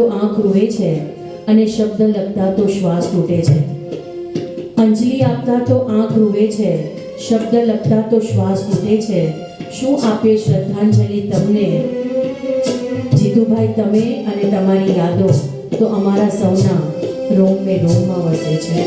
તો આંખ રોએ છે અને શબ્દ લખતા તો શ્વાસ તૂટે છે. અંજલિ આપતા તો આંખ રોવે છે, શબ્દ લખતા તો શ્વાસ તૂટે છે. શું આપે શ્રદ્ધાંજલિ તમને જીતુભાઈ? તમે અને તમારી યાદો તો અમારા સૌના રોમ મે રોમમાં વસે છે.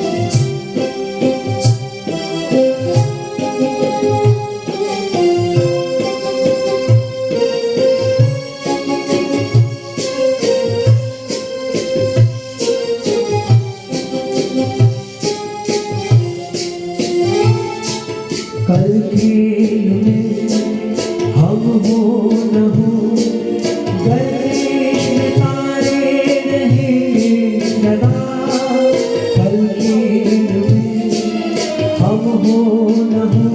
कल खेल में हम हो न हो, गर्दिश में तारे रहेंगे सदा. कल खेल में हम हो न हो,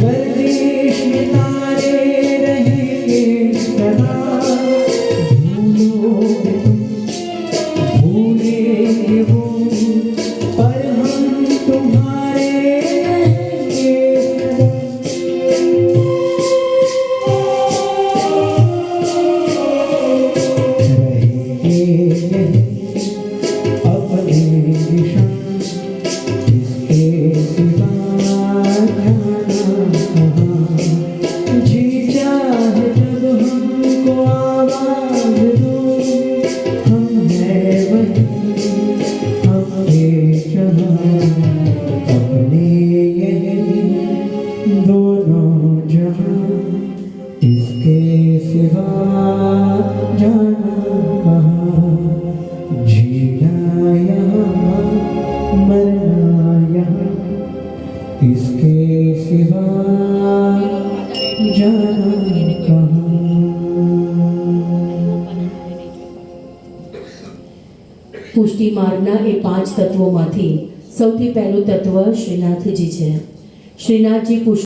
गर्दिश में तारे रहेंगे सदा. भूलोगे तुम, भूलेंगे वो, पर हम तुम्हारे इसके सिवा जाना कहाँ, जीना यहाँ मरना यहाँ, इसके सिवा जाना कहाँ. પુષ્ટિ માર્ગના એ 5 તત્વોમાંથી સૌથી પહેલું તત્વ શ્રીનાથજી છે. શ્રીનાથજી